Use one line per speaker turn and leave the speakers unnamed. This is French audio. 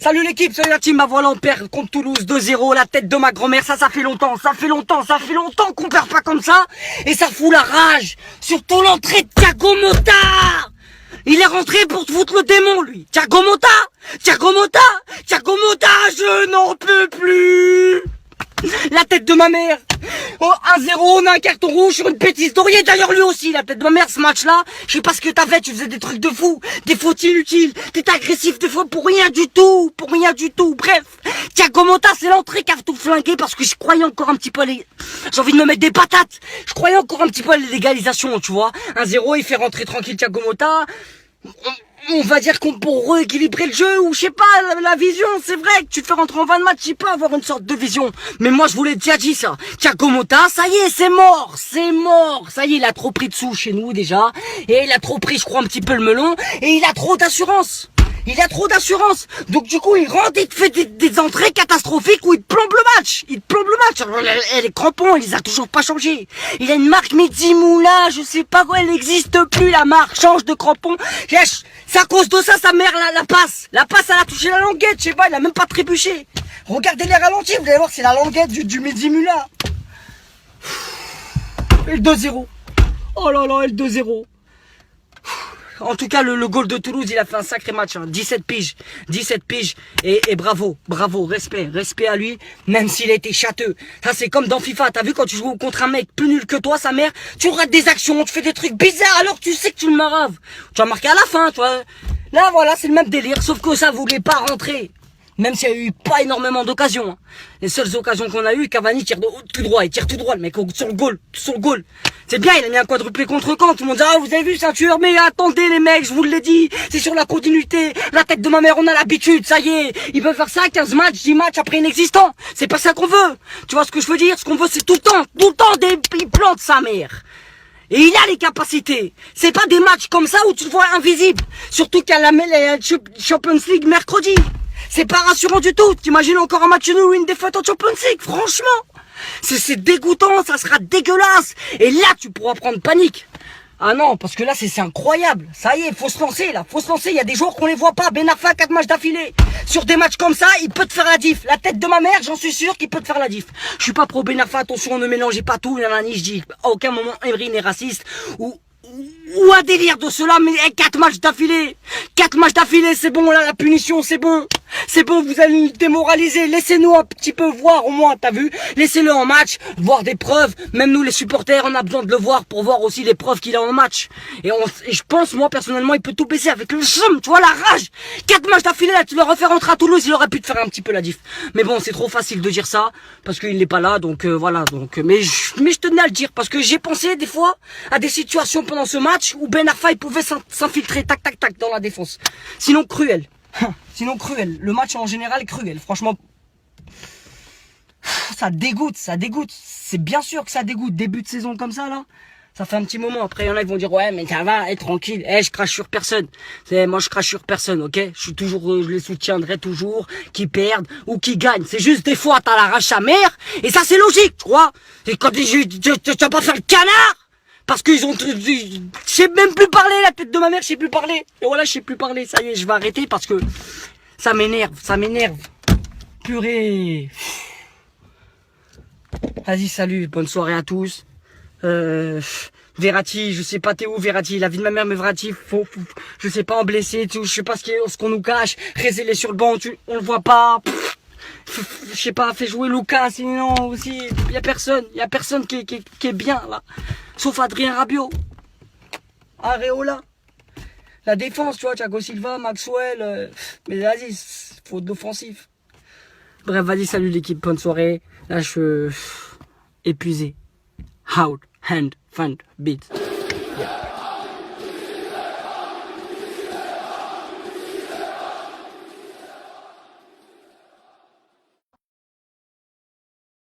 Salut l'équipe, salut la team, bah voilà on perd contre Toulouse 2-0, la tête de ma grand-mère, ça fait longtemps qu'on perd pas comme ça, et ça fout la rage, surtout l'entrée de Thiago Motta. Il est rentré pour te foutre le démon lui, Thiago Motta, je n'en peux plus. La tête de ma mère. Oh, 1-0, on a un carton rouge sur une bêtise d'Aurier. D'ailleurs, lui aussi, la tête de ma mère, ce match-là. Je sais pas ce que t'as fait, tu faisais des trucs de fou, des fautes inutiles. T'étais agressif des fois pour rien du tout. Bref, Thiago Motta, c'est l'entrée qui a tout flingué parce que je croyais encore un petit peu à les... J'ai envie de me mettre des patates. Je croyais encore un petit peu à l'égalisation, tu vois. 1-0, il fait rentrer tranquille Thiago Motta. On va dire qu'on pour rééquilibrer le jeu, ou je sais pas, la vision, c'est vrai que tu te fais rentrer en 20 matchs, tu peux avoir une sorte de vision. Mais moi, je vous l'ai déjà dit ça. Thiago Motta, ça y est, c'est mort. Ça y est, il a trop pris de sous chez nous, déjà. Et il a trop pris, je crois, un petit peu le melon. Et il a trop d'assurance. Donc du coup, il rentre, il te fait des entrées catastrophiques où il te plombe le match. Et les crampons, il les a toujours pas changés. Il a une marque Midi-Moula, je sais pas quoi, elle n'existe plus la marque. Change de crampons. C'est à cause de ça, sa mère, la passe. La passe, elle a touché la languette, je sais pas, il a même pas trébuché. Regardez les ralentis, vous allez voir, c'est la languette du Midi-Moula. Et le 2-0. Oh là là, et le 2-0. En tout cas, le goal de Toulouse, il a fait un sacré match, hein. 17 piges, et bravo, respect à lui, même s'il a été châteux. Ça, c'est comme dans FIFA, t'as vu quand tu joues contre un mec plus nul que toi, sa mère, tu rates des actions, tu fais des trucs bizarres, alors tu sais que tu le maraves. Tu vas marquer à la fin, tu vois. Là, voilà, c'est le même délire, sauf que ça voulait pas rentrer. Même s'il y a eu pas énormément d'occasions, hein. Les seules occasions qu'on a eues, Cavani tire tout droit, le mec, sur le goal. C'est bien, il a mis un quadruplé contre Caen, tout le monde dit, ah, vous avez vu, c'est un tueur, mais attendez les mecs, je vous l'ai dit, c'est sur la continuité, la tête de ma mère, on a l'habitude, ça y est, il peut faire ça, 15 matchs, 10 matchs après inexistant, c'est pas ça qu'on veut, tu vois ce que je veux dire, ce qu'on veut c'est tout le temps, il plante sa mère. Et il a les capacités. C'est pas des matchs comme ça où tu le vois invisible, surtout qu'il y a la Champions League mercredi. C'est pas rassurant du tout. T'imagines encore un match nul ou une défaite en Champions League, franchement. C'est dégoûtant, ça sera dégueulasse. Et là, tu pourras prendre panique. Ah non, parce que là, c'est incroyable. Ça y est, faut se lancer, là. Il y a des joueurs qu'on les voit pas. Ben Arfa, 4 matchs d'affilée. Sur des matchs comme ça, il peut te faire la diff. La tête de ma mère, j'en suis sûr qu'il peut te faire la diff. Je suis pas pro Ben Arfa, attention, ne mélangez pas tout. Je dis, à aucun moment, Emery n'est raciste. Ou un délire de cela, mais 4 matchs d'affilée, c'est bon, là, la punition, c'est bon, vous allez nous démoraliser, laissez-nous un petit peu voir au moins, t'as vu, laissez-le en match, voir des preuves, même nous les supporters, on a besoin de le voir pour voir aussi les preuves qu'il a en match, et je pense, moi, personnellement, il peut tout baisser avec le chum, tu vois, la rage, 4 matchs d'affilée, là, tu le refais rentrer à Toulouse, il aurait pu te faire un petit peu la diff, mais bon, c'est trop facile de dire ça, parce qu'il n'est pas là, donc voilà, mais je tenais à le dire, parce que j'ai pensé, des fois, à des situations pendant ce match, où Ben Arfa il pouvait s'infiltrer tac dans la défense. Sinon cruel. Le match en général est cruel. Franchement, ça dégoûte. C'est bien sûr que ça dégoûte. Début de saison comme ça là, ça fait un petit moment. Après il y en a qui vont dire ouais mais ça va, être tranquille. Je crache sur personne. Moi je crache sur personne, ok. Je les soutiendrai toujours, qu'ils perdent ou qu'ils gagnent. C'est juste des fois t'as la rage sa mère et ça c'est logique, tu vois. Et quand tu vas pas faire le canard. Parce qu'ils ont... Je sais même plus parler, la tête de ma mère, je sais plus parler. Et voilà, je sais plus parler, ça y est, je vais arrêter parce que ça m'énerve. Purée. Vas-y, salut, bonne soirée à tous. Verratti, je sais pas t'es où Verratti, la vie de ma mère, mais Verratti, je sais pas en blessé, je sais pas ce qu'on nous cache. Rézélé sur le banc, on le voit pas. Je sais pas, fais jouer Lucas, sinon aussi, y a personne qui est bien là. Sauf Adrien Rabiot, Areola, la défense, tu vois, Thiago Silva, Maxwell, mais vas-y, faute d'offensif. Bref, vas-y, salut l'équipe, bonne soirée. Là, je suis épuisé. Out, hand, fund, beat. Yeah.